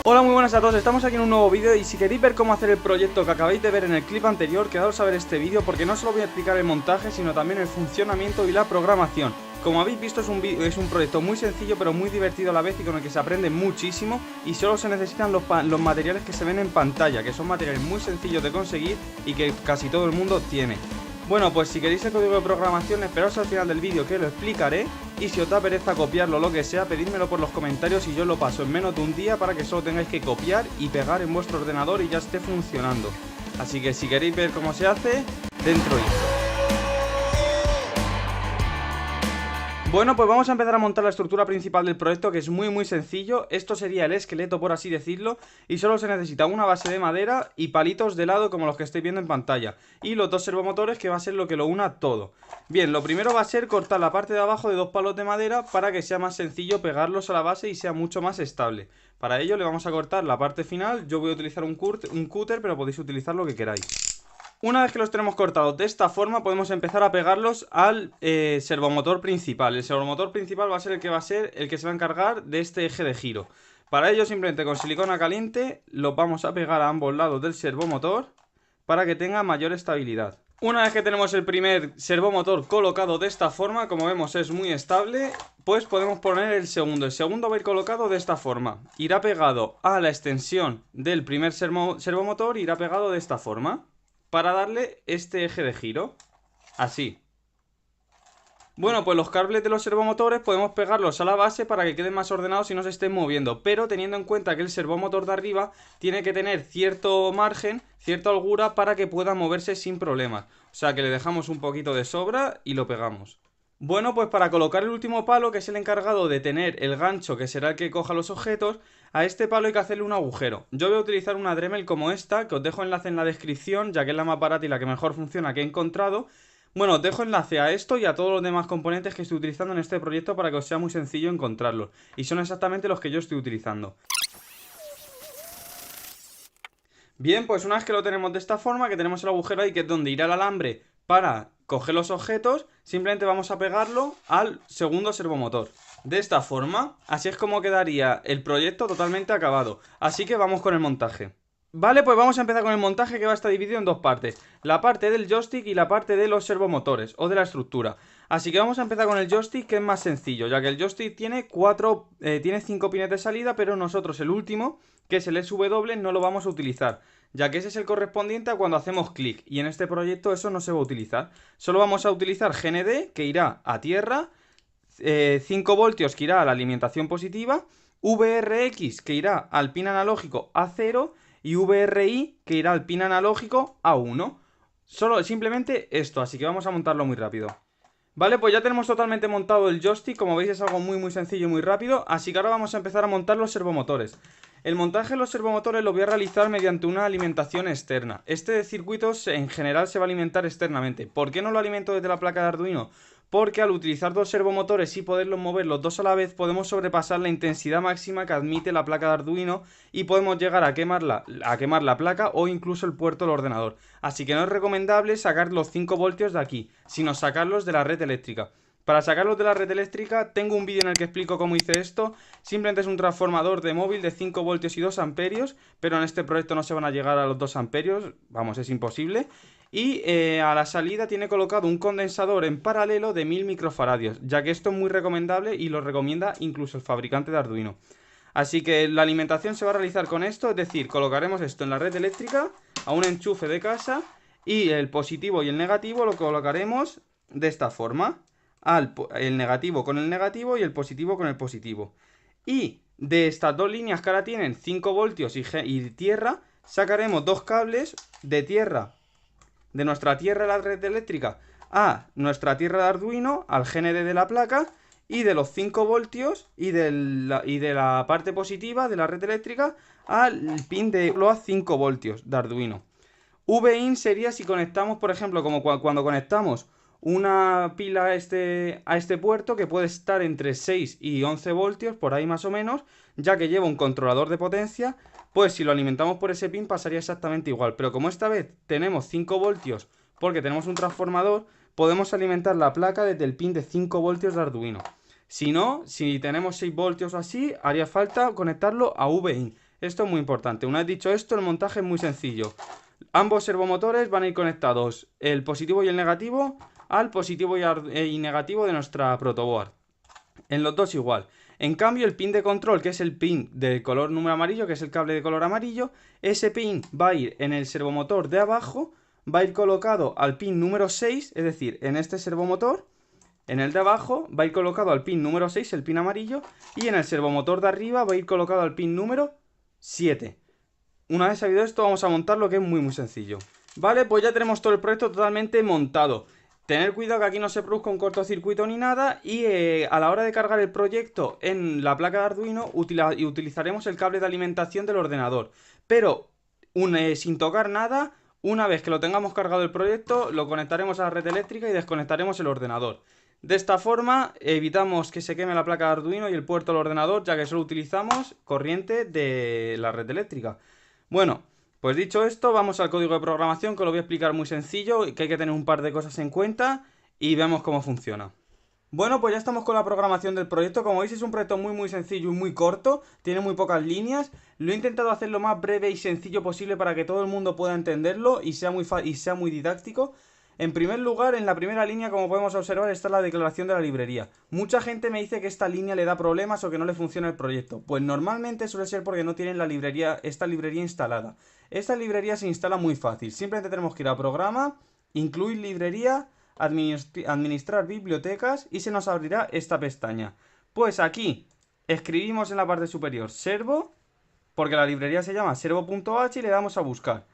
Hola, muy buenas a todos, estamos aquí en un nuevo vídeo y si queréis ver cómo hacer el proyecto que acabáis de ver en el clip anterior, quedaos a ver este vídeo porque no solo voy a explicar el montaje, sino también el funcionamiento y la programación. Como habéis visto es un proyecto muy sencillo pero muy divertido a la vez y con el que se aprende muchísimo y solo se necesitan los materiales que se ven en pantalla, que son materiales muy sencillos de conseguir y que casi todo el mundo tiene. Bueno, pues si queréis el código de programación, esperaos al final del vídeo que lo explicaré. Y si os da pereza copiarlo o lo que sea, pedídmelo por los comentarios y yo lo paso en menos de un día para que solo tengáis que copiar y pegar en vuestro ordenador y ya esté funcionando. Así que si queréis ver cómo se hace, dentro intro. Bueno, pues vamos a empezar a montar la estructura principal del proyecto, que es muy sencillo. Esto sería el esqueleto, por así decirlo, y solo se necesita una base de madera y palitos de lado como los que estáis viendo en pantalla, y los dos servomotores, que va a ser lo que lo una todo. Bien, lo primero va a ser cortar la parte de abajo de dos palos de madera para que sea más sencillo pegarlos a la base y sea mucho más estable. Para ello le vamos a cortar la parte final. Yo voy a utilizar un cúter, pero podéis utilizar lo que queráis. Una vez que los tenemos cortados de esta forma, podemos empezar a pegarlos al servomotor principal. El servomotor principal va a ser el que se va a encargar de este eje de giro. Para ello, simplemente con silicona caliente los vamos a pegar a ambos lados del servomotor para que tenga mayor estabilidad. Una vez que tenemos el primer servomotor colocado de esta forma, como vemos es muy estable, pues podemos poner el segundo. El segundo va a ir colocado de esta forma. Irá pegado a la extensión del primer servomotor, irá pegado de esta forma, para darle este eje de giro, así. Bueno, pues los cables de los servomotores podemos pegarlos a la base para que queden más ordenados y no se estén moviendo, pero teniendo en cuenta que el servomotor de arriba tiene que tener cierto margen, cierta holgura para que pueda moverse sin problemas. O sea que le dejamos un poquito de sobra y lo pegamos. Bueno, pues para colocar el último palo, que es el encargado de tener el gancho, que será el que coja los objetos, a este palo hay que hacerle un agujero. Yo voy a utilizar una Dremel como esta, que os dejo enlace en la descripción, ya que es la más barata y la que mejor funciona que he encontrado. Bueno, os dejo enlace a esto y a todos los demás componentes que estoy utilizando en este proyecto para que os sea muy sencillo encontrarlos. Y son exactamente los que yo estoy utilizando. Bien, pues una vez que lo tenemos de esta forma, que tenemos el agujero ahí, que es donde irá el alambre para coger los objetos, simplemente vamos a pegarlo al segundo servomotor. De esta forma, así es como quedaría el proyecto totalmente acabado. Así que vamos con el montaje. Vale, pues vamos a empezar con el montaje, que va a estar dividido en dos partes. La parte del joystick y la parte de los servomotores, o de la estructura. Así que vamos a empezar con el joystick, que es más sencillo, ya que el joystick tiene 5 pines de salida, pero nosotros el último, que es el SW, no lo vamos a utilizar, ya que ese es el correspondiente a cuando hacemos clic, y en este proyecto eso no se va a utilizar. Solo vamos a utilizar GND, que irá a tierra, 5 voltios, que irá a la alimentación positiva, VRX, que irá al pin analógico A0, y VRI, que irá al pin analógico A1. Simplemente esto, así que vamos a montarlo muy rápido. Vale, pues ya tenemos totalmente montado el joystick. Como veis es algo muy sencillo y muy rápido. Así que ahora vamos a empezar a montar los servomotores. El montaje de los servomotores lo voy a realizar mediante una alimentación externa. Este circuito en general se va a alimentar externamente. ¿Por qué no lo alimento desde la placa de Arduino? Porque al utilizar dos servomotores y poderlos mover los dos a la vez, podemos sobrepasar la intensidad máxima que admite la placa de Arduino y podemos llegar a quemar la placa o incluso el puerto del ordenador. Así que no es recomendable sacar los 5 voltios de aquí, sino sacarlos de la red eléctrica. Para sacarlos de la red eléctrica tengo un vídeo en el que explico cómo hice esto. Simplemente es un transformador de móvil de 5 voltios y 2 amperios, pero en este proyecto no se van a llegar a los 2 amperios, vamos, es imposible. Y a la salida tiene colocado un condensador en paralelo de 1000 microfaradios, ya que esto es muy recomendable y lo recomienda incluso el fabricante de Arduino. Así que la alimentación se va a realizar con esto, es decir, colocaremos esto en la red eléctrica a un enchufe de casa y el positivo y el negativo lo colocaremos de esta forma. El negativo con el negativo y el positivo con el positivo. Y de estas dos líneas que ahora tienen 5 voltios y tierra, sacaremos dos cables de tierra, de nuestra tierra de la red eléctrica a nuestra tierra de Arduino, al GND de la placa, y de los 5 voltios y de la parte positiva de la red eléctrica al pin de 5 voltios de Arduino. VIN sería si conectamos, por ejemplo, como cuando conectamos una pila a este puerto, que puede estar entre 6 y 11 voltios, por ahí más o menos, ya que lleva un controlador de potencia. Pues si lo alimentamos por ese pin pasaría exactamente igual, pero como esta vez tenemos 5 voltios porque tenemos un transformador, podemos alimentar la placa desde el pin de 5 voltios de Arduino. Si no, si tenemos 6 voltios o así, haría falta conectarlo a VIN. Esto es muy importante. Una vez dicho esto, el montaje es muy sencillo. Ambos servomotores van a ir conectados, el positivo y el negativo, al positivo y negativo de nuestra protoboard. En los dos igual. En cambio, el pin de control, que es el pin de color número amarillo, que es el cable de color amarillo, ese pin va a ir en el servomotor de abajo, va a ir colocado al pin número 6, es decir, en este servomotor. En el de abajo va a ir colocado al pin número 6, el pin amarillo, y en el servomotor de arriba va a ir colocado al pin número 7. Una vez sabido esto, vamos a montarlo, que es muy sencillo. Vale, pues ya tenemos todo el proyecto totalmente montado. Tener cuidado que aquí no se produzca un cortocircuito ni nada, y a la hora de cargar el proyecto en la placa de Arduino utilizaremos el cable de alimentación del ordenador. Pero sin tocar nada, una vez que lo tengamos cargado el proyecto, lo conectaremos a la red eléctrica y desconectaremos el ordenador. De esta forma evitamos que se queme la placa de Arduino y el puerto del ordenador, ya que solo utilizamos corriente de la red eléctrica. Bueno, pues dicho esto, vamos al código de programación, que lo voy a explicar muy sencillo, que hay que tener un par de cosas en cuenta y vemos cómo funciona. Bueno, pues ya estamos con la programación del proyecto. Como veis, es un proyecto muy sencillo y muy corto, tiene muy pocas líneas. Lo he intentado hacer lo más breve y sencillo posible para que todo el mundo pueda entenderlo y sea muy didáctico. En primer lugar, en la primera línea, como podemos observar, está la declaración de la librería. Mucha gente me dice que esta línea le da problemas o que no le funciona el proyecto. Pues normalmente suele ser porque no tienen esta librería instalada. Esta librería se instala muy fácil. Simplemente tenemos que ir a programa, incluir librería, administrar bibliotecas y se nos abrirá esta pestaña. Pues aquí escribimos en la parte superior servo, porque la librería se llama servo.h, y le damos a buscar.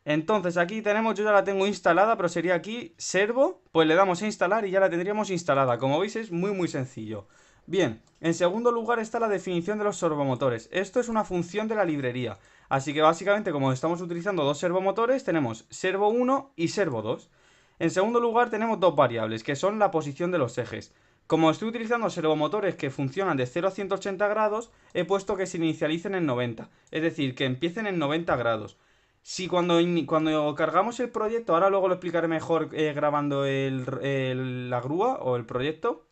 Entonces aquí tenemos, yo ya la tengo instalada, pero sería aquí servo, pues le damos a instalar y ya la tendríamos instalada. Como veis, es muy sencillo. Bien, en segundo lugar está la definición de los servomotores. Esto es una función de la librería. Así que básicamente, como estamos utilizando dos servomotores, tenemos servo 1 y servo 2. En segundo lugar tenemos dos variables, que son la posición de los ejes. Como estoy utilizando servomotores que funcionan de 0 a 180 grados, he puesto que se inicialicen en 90. Es decir, que empiecen en 90 grados. Si cuando cargamos el proyecto, ahora luego lo explicaré mejor grabando la grúa o el proyecto.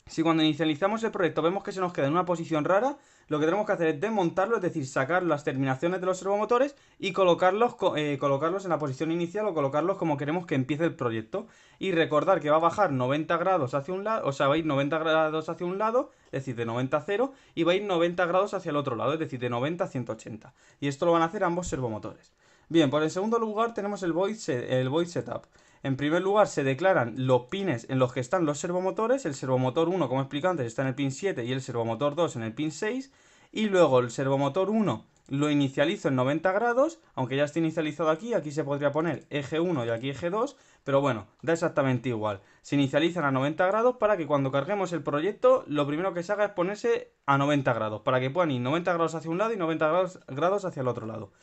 Si cuando inicializamos el proyecto vemos que se nos queda en una posición rara, lo que tenemos que hacer es desmontarlo, es decir, sacar las terminaciones de los servomotores y colocarlos en la posición inicial o colocarlos como queremos que empiece el proyecto. Y recordar que va a bajar 90 grados hacia un lado, o sea, va a ir 90 grados hacia un lado, es decir, de 90 a 0, y va a ir 90 grados hacia el otro lado, es decir, de 90 a 180. Y esto lo van a hacer ambos servomotores. Bien, pues en segundo lugar tenemos el void setup. En primer lugar se declaran los pines en los que están los servomotores. El servomotor 1, como he explicado antes, está en el pin 7 y el servomotor 2 en el pin 6. Y luego el servomotor 1 lo inicializo en 90 grados, aunque ya esté inicializado aquí se podría poner eje 1 y aquí eje 2, pero bueno, da exactamente igual. Se inicializan a 90 grados para que cuando carguemos el proyecto, lo primero que se haga es ponerse a 90 grados, para que puedan ir 90 grados hacia un lado y 90 grados hacia el otro lado.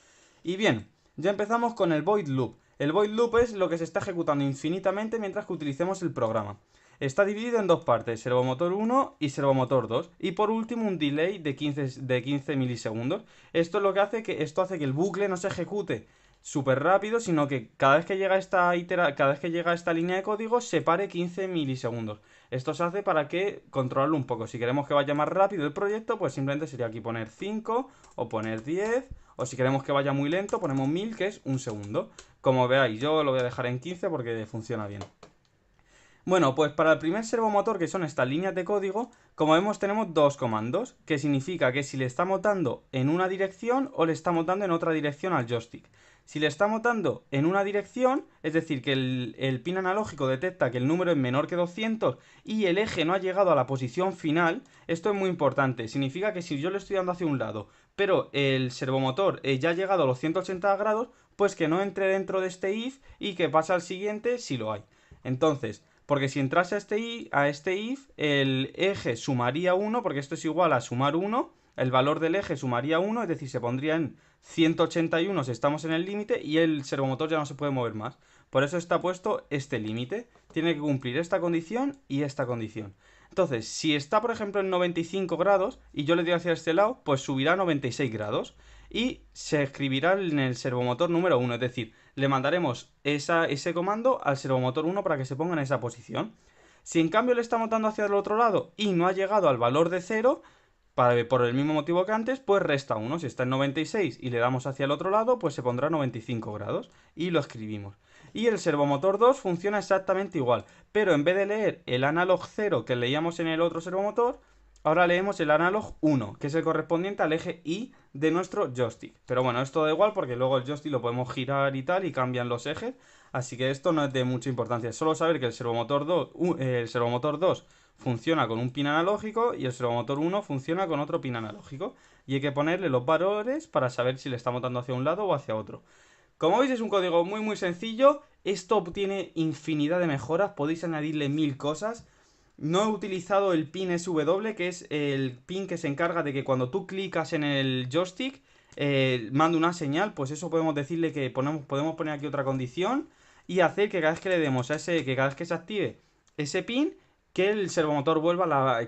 Y bien, ya empezamos con el void loop. El void loop es lo que se está ejecutando infinitamente mientras que utilicemos el programa. Está dividido en dos partes, servomotor 1 y servomotor 2. Y por último un delay de 15 milisegundos. Esto es lo que hace que el bucle no se ejecute súper rápido, sino que cada vez que llega esta línea de código se pare 15 milisegundos. Esto se hace para que controlarlo un poco. Si queremos que vaya más rápido el proyecto, pues simplemente sería aquí poner 5 o poner 10. O si queremos que vaya muy lento, ponemos 1000, que es un segundo. Como veáis, yo lo voy a dejar en 15 porque funciona bien. Bueno, pues para el primer servomotor, que son estas líneas de código, como vemos tenemos dos comandos, que significa que si le estamos dando en una dirección o le estamos dando en otra dirección al joystick. Si le estamos dando en una dirección, es decir, que el pin analógico detecta que el número es menor que 200 y el eje no ha llegado a la posición final, esto es muy importante. Significa que si yo le estoy dando hacia un lado, pero el servomotor ya ha llegado a los 180 grados, pues que no entre dentro de este if y que pase al siguiente si lo hay. Entonces, porque si entrase a este if, el eje sumaría 1, porque esto es igual a sumar 1, el valor del eje sumaría 1, es decir, se pondría en 181 si estamos en el límite y el servomotor ya no se puede mover más. Por eso está puesto este límite. Tiene que cumplir esta condición y esta condición. Entonces, si está, por ejemplo, en 95 grados y yo le doy hacia este lado, pues subirá a 96 grados y se escribirá en el servomotor número 1, es decir, le mandaremos ese comando al servomotor 1 para que se ponga en esa posición. Si en cambio le estamos dando hacia el otro lado y no ha llegado al valor de 0, por el mismo motivo que antes, pues resta 1. Si está en 96 y le damos hacia el otro lado, pues se pondrá 95 grados y lo escribimos. Y el servomotor 2 funciona exactamente igual, pero en vez de leer el analog 0 que leíamos en el otro servomotor, ahora leemos el analog 1, que es el correspondiente al eje Y de nuestro joystick. Pero bueno, esto da igual porque luego el joystick lo podemos girar y tal y cambian los ejes, así que esto no es de mucha importancia. Solo saber que el servomotor 2 funciona con un pin analógico y el servomotor 1 funciona con otro pin analógico. Y hay que ponerle los valores para saber si le estamos dando hacia un lado o hacia otro. Como veis es un código muy sencillo. Esto tiene infinidad de mejoras, podéis añadirle 1000 cosas. No he utilizado el pin SW, que es el pin que se encarga de que cuando tú clicas en el joystick manda una señal. Pues eso podemos decirle que podemos poner aquí otra condición y hacer que cada vez que le demos que cada vez que se active ese pin, que el servomotor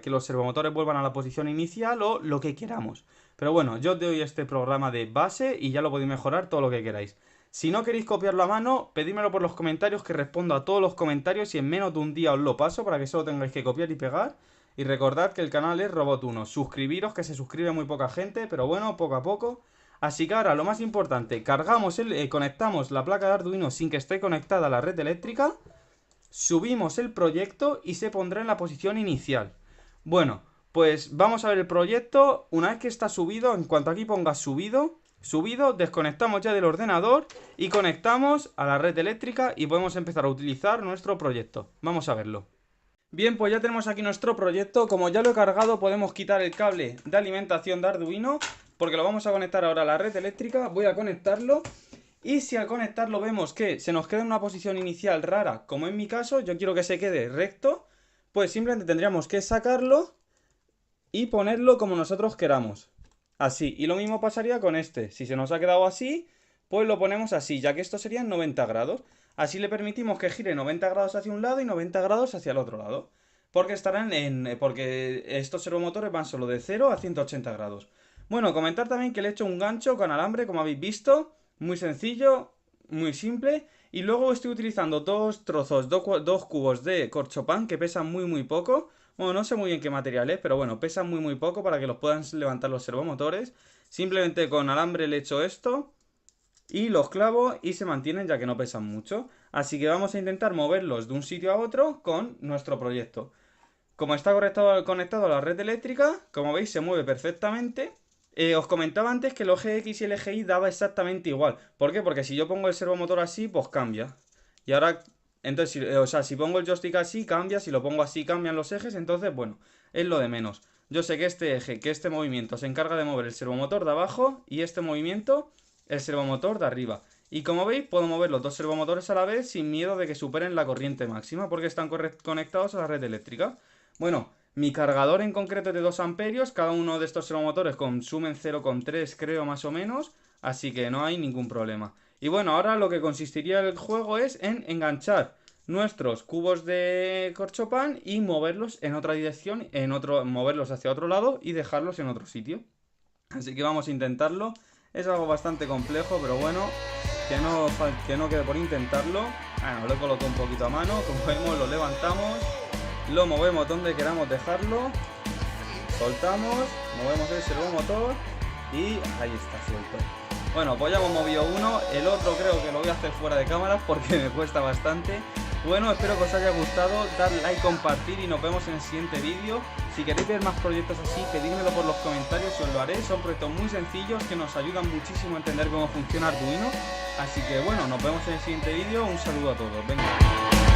que los servomotores vuelvan a la posición inicial o lo que queramos. Pero bueno, yo os doy este programa de base y ya lo podéis mejorar todo lo que queráis. Si no queréis copiarlo a mano, pedímelo por los comentarios, que respondo a todos los comentarios y en menos de un día os lo paso para que solo tengáis que copiar y pegar. Y recordad que el canal es Robot1. Suscribiros, que se suscribe muy poca gente, pero bueno, poco a poco. Así que ahora lo más importante, conectamos la placa de Arduino sin que esté conectada a la red eléctrica. Subimos el proyecto y se pondrá en la posición inicial. Bueno, pues vamos a ver el proyecto. Una vez que está subido, en cuanto aquí ponga subido, desconectamos ya del ordenador y conectamos a la red eléctrica y podemos empezar a utilizar nuestro proyecto. Vamos a verlo. Bien, pues ya tenemos aquí nuestro proyecto. Como ya lo he cargado, podemos quitar el cable de alimentación de Arduino, porque lo vamos a conectar ahora a la red eléctrica. Voy a conectarlo. Y si al conectarlo vemos que se nos queda en una posición inicial rara, como en mi caso, yo quiero que se quede recto, pues simplemente tendríamos que sacarlo y ponerlo como nosotros queramos. Así, y lo mismo pasaría con este. Si se nos ha quedado así, pues lo ponemos así, ya que esto serían 90 grados. Así le permitimos que gire 90 grados hacia un lado y 90 grados hacia el otro lado. Porque porque estos servomotores van solo de 0 a 180 grados. Bueno, comentar también que le he hecho un gancho con alambre, como habéis visto. Muy sencillo, muy simple. Y luego estoy utilizando dos cubos de corchopán que pesan muy poco. Bueno, no sé muy bien qué material es, pero bueno, pesan muy poco para que los puedan levantar los servomotores. Simplemente con alambre le he hecho esto y los clavo y se mantienen, ya que no pesan mucho. Así que vamos a intentar moverlos de un sitio a otro con nuestro proyecto. Como está conectado a la red eléctrica, como veis se mueve perfectamente. Os comentaba antes que el eje X y el eje Y daba exactamente igual. ¿Por qué? Porque si yo pongo el servomotor así, pues cambia. Y ahora, entonces, si pongo el joystick así, cambia. Si lo pongo así, cambian los ejes. Entonces, bueno, es lo de menos. Yo sé que este movimiento se encarga de mover el servomotor de abajo y este movimiento, el servomotor de arriba. Y como veis, puedo mover los dos servomotores a la vez sin miedo de que superen la corriente máxima, porque están conectados a la red eléctrica. Bueno, mi cargador en concreto es de 2 amperios, cada uno de estos servomotores consumen 0,3 creo más o menos, así que no hay ningún problema. Y bueno, ahora lo que consistiría el juego es en enganchar nuestros cubos de corchopán y moverlos en otra dirección, moverlos hacia otro lado y dejarlos en otro sitio. Así que vamos a intentarlo. Es algo bastante complejo, pero bueno, que no quede por intentarlo. Bueno, lo he colocado un poquito a mano, como vemos lo levantamos. Lo movemos donde queramos dejarlo. Soltamos, movemos el servomotor y ahí está suelto. Bueno, pues ya hemos movido uno. El otro creo que lo voy a hacer fuera de cámara porque me cuesta bastante. Bueno, espero que os haya gustado. Dar like, compartir y nos vemos en el siguiente vídeo. Si queréis ver más proyectos así, pedídmelo por los comentarios y os lo haré. Son proyectos muy sencillos que nos ayudan muchísimo a entender cómo funciona Arduino. Así que bueno, nos vemos en el siguiente vídeo. Un saludo a todos. Venga.